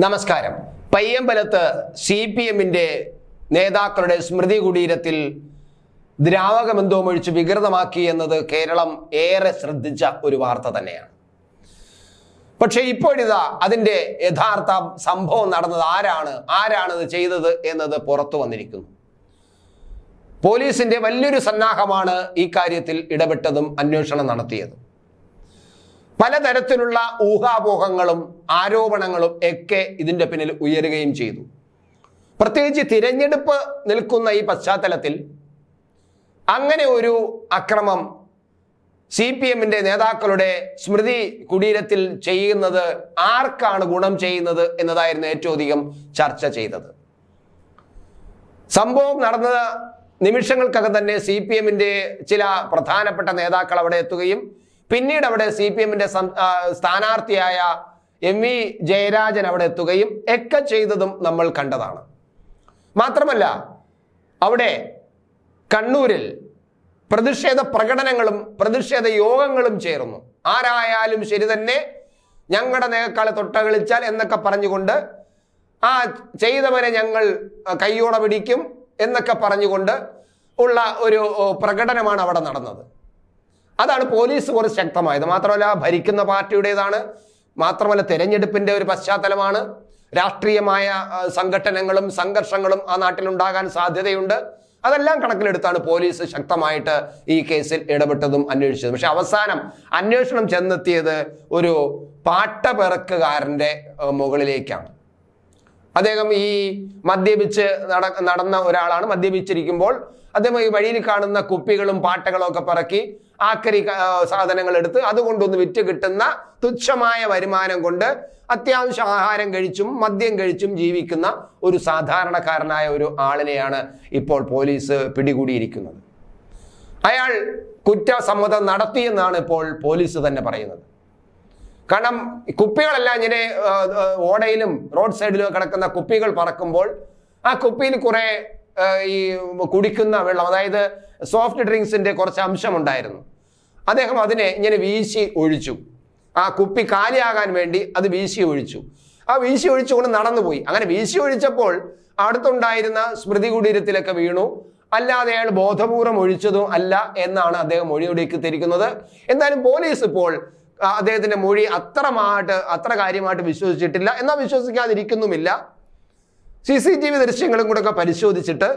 നമസ്കാരം. പയ്യമ്പലത്ത് CPM-ന്റെ നേതാക്കളുടെ സ്മൃതി കുടീരത്തിൽ ദ്രാവകമെന്തോമൊഴിച്ച് വികൃതമാക്കി എന്നത് കേരളം ഏറെ ശ്രദ്ധിച്ച ഒരു വാർത്ത തന്നെയാണ്. പക്ഷേ ഇപ്പോഴിതാ അതിൻ്റെ യഥാർത്ഥ സംഭവം നടന്നത് ആരാണത് ചെയ്തത് എന്നത് പുറത്തു വന്നിരിക്കുന്നു. പോലീസിന്റെ വലിയൊരു സന്നാഹമാണ് ഈ കാര്യത്തിൽ ഇടപെട്ടതും അന്വേഷണം നടത്തിയതും. പലതരത്തിലുള്ള ഊഹാപോഹങ്ങളും ആരോപണങ്ങളും ഒക്കെ ഇതിൻ്റെ പിന്നിൽ ഉയരുകയും ചെയ്തു. പ്രത്യേകിച്ച് തിരഞ്ഞെടുപ്പ് നിൽക്കുന്ന ഈ പശ്ചാത്തലത്തിൽ അങ്ങനെ ഒരു അക്രമം CPM-ന്റെ നേതാക്കളുടെ സ്മൃതി കുടീരത്തിൽ ചെയ്യുന്നത് ആർക്കാണ് ഗുണം ചെയ്യുന്നത് എന്നതായിരുന്നു ഏറ്റവും അധികം ചർച്ച ചെയ്തത്. സംഭവം നടന്ന നിമിഷങ്ങൾക്കകം തന്നെ CPM-ന്റെ ചില പ്രധാനപ്പെട്ട നേതാക്കൾ അവിടെ എത്തുകയും പിന്നീട് അവിടെ CPM-ന്റെ സ്ഥാനാർത്ഥിയായ MV ജയരാജൻ അവിടെ എത്തുകയും ഒക്കെ ചെയ്തതും നമ്മൾ കണ്ടതാണ്. മാത്രമല്ല അവിടെ കണ്ണൂരിൽ പ്രതിഷേധ പ്രകടനങ്ങളും പ്രതിഷേധ യോഗങ്ങളും ചേർന്നു. ആരായാലും ശരി തന്നെ ഞങ്ങളുടെ നേതാക്കളെ തൊട്ടകളിച്ചാൽ എന്നൊക്കെ പറഞ്ഞുകൊണ്ട് ആ ചെയ്തവരെ ഞങ്ങൾ കയ്യോടെ പിടിക്കും എന്നൊക്കെ പറഞ്ഞുകൊണ്ട് ഉള്ള ഒരു പ്രകടനമാണ് അവിടെ നടന്നത്. അതാണ് പോലീസ് കുറച്ച് ശക്തമായത്. മാത്രമല്ല ഭരിക്കുന്ന പാർട്ടിയുടേതാണ്, മാത്രമല്ല തെരഞ്ഞെടുപ്പിന്റെ ഒരു പശ്ചാത്തലമാണ്. രാഷ്ട്രീയമായ സംഘടനകളും സംഘർഷങ്ങളും ആ നാട്ടിലുണ്ടാകാൻ സാധ്യതയുണ്ട്. അതെല്ലാം കണക്കിലെടുത്താണ് പോലീസ് ശക്തമായിട്ട് ഈ കേസിൽ ഇടപെട്ടതും അന്വേഷിച്ചതും. പക്ഷെ അവസാനം അന്വേഷണം ചെന്നെത്തിയത് ഒരു പാട്ടപ്പെറുക്കുകാരൻ്റെ മുകളിലേക്കാണ്. അദ്ദേഹം ഈ മദ്യപിച്ച് നടന്ന ഒരാളാണ്. മദ്യപിച്ചിരിക്കുമ്പോൾ അദ്ദേഹം ഈ വഴിയിൽ കാണുന്ന കുപ്പികളും പാട്ടകളും ഒക്കെ പറക്കി ആക്രി സാധനങ്ങൾ എടുത്ത് അതുകൊണ്ടൊന്ന് വിറ്റ് കിട്ടുന്ന തുച്ഛമായ വരുമാനം കൊണ്ട് അത്യാവശ്യം ആഹാരം കഴിച്ചും മദ്യം കഴിച്ചും ജീവിക്കുന്ന ഒരു സാധാരണക്കാരനായ ഒരു ആളിനെയാണ് ഇപ്പോൾ പോലീസ് പിടികൂടിയിരിക്കുന്നത്. അയാൾ കുറ്റസമ്മതം നടത്തിയെന്നാണ് ഇപ്പോൾ പോലീസ് തന്നെ പറയുന്നത്. കാരണം കുപ്പികളെല്ലാം ഇങ്ങനെ ഓടയിലും റോഡ് സൈഡിലും കിടക്കുന്ന കുപ്പികൾ പറക്കുമ്പോൾ ആ കുപ്പിയിൽ കുറെ ഈ കുടിക്കുന്ന വെള്ളം, അതായത് സോഫ്റ്റ് ഡ്രിങ്ക്സിന്റെ കുറച്ച് അംശമുണ്ടായിരുന്നു. അദ്ദേഹം അതിനെ ഇങ്ങനെ വീശി ഒഴിച്ചു. ആ കുപ്പി കാലിയാകാൻ വേണ്ടി അത് വീശി ഒഴിച്ചു. ആ വീശി ഒഴിച്ചുകൊണ്ട് നടന്നുപോയി. അങ്ങനെ വീശി ഒഴിച്ചപ്പോൾ അടുത്തുണ്ടായിരുന്ന സ്മൃതി കുടീരത്തിലൊക്കെ വീണു. അല്ലാതെ അയാൾ ബോധപൂർവം ഒഴിച്ചതും അല്ല എന്നാണ് അദ്ദേഹം മൊഴിയെടുത്തിരിക്കുന്നത്. എന്തായാലും പോലീസ് ഇപ്പോൾ അദ്ദേഹത്തിന്റെ മൊഴി അത്ര കാര്യമായിട്ട് വിശ്വസിച്ചിട്ടില്ല. എന്നാൽ വിശ്വസിക്കാതിരിക്കുന്നുമില്ല. CCTV ദൃശ്യങ്ങളും കൂടെ ഒക്കെ പരിശോധിച്ചിട്ട്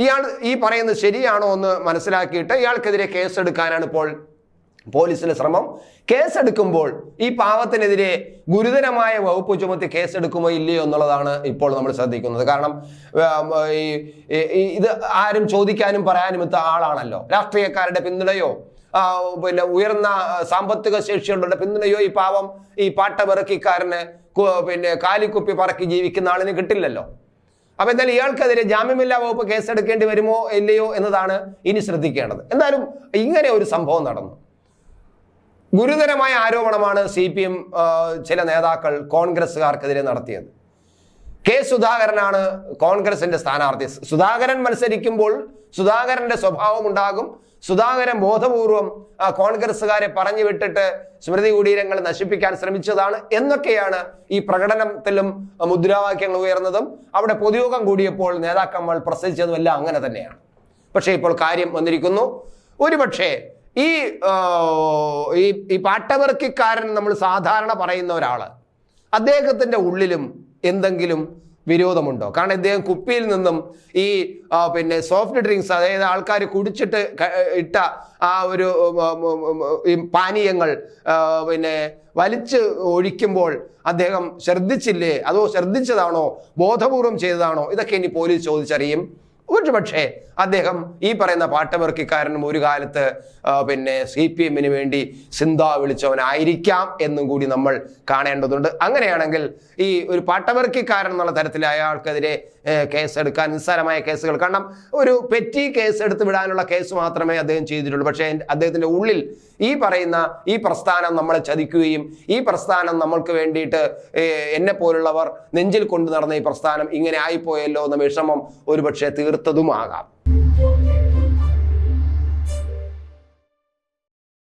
ഇയാൾ ഈ പറയുന്നത് ശരിയാണോ എന്ന് മനസ്സിലാക്കിയിട്ട് ഇയാൾക്കെതിരെ കേസെടുക്കാനാണ് ഇപ്പോൾ പോലീസിന്റെ ശ്രമം. കേസെടുക്കുമ്പോൾ ഈ പാവത്തിനെതിരെ ഗുരുതരമായ വകുപ്പ് ചുമത്തി കേസെടുക്കുമോ ഇല്ലയോ എന്നുള്ളതാണ് ഇപ്പോൾ നമ്മൾ ശ്രദ്ധിക്കുന്നത്. കാരണം ഇത് ആരും ചോദിക്കാനും പറയാനും എത്ത ആളാണല്ലോ. രാഷ്ട്രീയക്കാരുടെ പിന്തുണയോ പിന്നെ ഉയർന്ന സാമ്പത്തിക ശേഷിയുള്ള പിന്തുണയോ ഈ പാവം ഈ പാട്ടപ്പെറുക്കിക്കാരന് പിന്നെ കാലിക്കുപ്പി പറക്കി ജീവിക്കുന്ന ആളിന് കിട്ടില്ലല്ലോ. അപ്പൊ എന്തായാലും ഇയാൾക്കെതിരെ ജാമ്യമില്ലാ വകുപ്പ് കേസെടുക്കേണ്ടി വരുമോ ഇല്ലയോ എന്നതാണ് ഇനി ശ്രദ്ധിക്കേണ്ടത്. എന്തായാലും ഇങ്ങനെ ഒരു സംഭവം നടന്നു. ഗുരുതരമായ ആരോപണമാണ് CPM ചില നേതാക്കൾ കോൺഗ്രസ്സുകാർക്കെതിരെ നടത്തിയത്. K. സുധാകരനാണ് കോൺഗ്രസിന്റെ സ്ഥാനാർത്ഥി. സുധാകരൻ മത്സരിക്കുമ്പോൾ സുധാകരന്റെ സ്വഭാവം ഉണ്ടാകും. സുധാകരൻ ബോധപൂർവം കോൺഗ്രസ്സുകാരെ പറഞ്ഞു വിട്ടിട്ട് സ്മൃതി കുടീരങ്ങൾ നശിപ്പിക്കാൻ ശ്രമിച്ചതാണ് എന്നൊക്കെയാണ് ഈ പ്രകടനത്തിലും മുദ്രാവാക്യങ്ങൾ ഉയർന്നതും അവിടെ പൊതുയോഗം കൂടിയപ്പോൾ നേതാക്കന്മാർ പ്രസംഗിച്ചതും എല്ലാം അങ്ങനെ തന്നെയാണ്. പക്ഷേ ഇപ്പോൾ കാര്യം വന്നിരിക്കുന്നു. ഒരുപക്ഷെ ഈ പാട്ടപ്പെറുക്കിക്കാരൻ നമ്മൾ സാധാരണ പറയുന്ന ഒരാള്, അദ്ദേഹത്തിന്റെ ഉള്ളിലും എന്തെങ്കിലും വിരോധമുണ്ടോ? കാരണം ഇദ്ദേഹം കുപ്പിയിൽ നിന്നും ഈ പിന്നെ സോഫ്റ്റ് ഡ്രിങ്ക്സ്, അതായത് ആൾക്കാർ കുടിച്ചിട്ട് ഇട്ട ആ ഒരു പാനീയങ്ങൾ പിന്നെ വലിച്ച് ഒഴിക്കുമ്പോൾ അദ്ദേഹം ശ്രദ്ധിച്ചില്ലേ, അതോ ശ്രദ്ധിച്ചതാണോ, ബോധപൂർവം ചെയ്തതാണോ? ഇതൊക്കെ ഇനി പോലീസ് ചോദിച്ചറിയും. ഒരുപക്ഷെ അദ്ദേഹം ഈ പറയുന്ന പാട്ടപ്പെറുക്കിക്കാരനും ഒരു കാലത്ത് പിന്നെ CPM-ന് വേണ്ടി സിന്ധാ വിളിച്ചവനായിരിക്കാം എന്നും കൂടി നമ്മൾ കാണേണ്ടതുണ്ട്. അങ്ങനെയാണെങ്കിൽ ഈ ഒരു പാട്ടപ്പെറുക്കിക്കാരൻ എന്നുള്ള തരത്തിൽ അയാൾക്കെതിരെ കേസെടുക്കാൻ നിസ്സാരമായ കേസുകൾ, കാരണം ഒരു പെറ്റി കേസ് എടുത്ത് വിടാനുള്ള കേസ് മാത്രമേ അദ്ദേഹം ചെയ്തിട്ടുള്ളൂ. പക്ഷേ അദ്ദേഹത്തിന്റെ ഉള്ളിൽ ഈ പറയുന്ന ഈ പ്രസ്ഥാനം നമ്മളെ ചതിക്കുകയും ഈ പ്രസ്ഥാനം നമ്മൾക്ക് വേണ്ടിയിട്ട് എന്നെ പോലുള്ളവർ നെഞ്ചിൽ കൊണ്ടു നടന്ന ഈ പ്രസ്ഥാനം ഇങ്ങനെ ആയിപ്പോയല്ലോ എന്ന വിഷമം ഒരുപക്ഷെ തീർത്തതുമാകാം.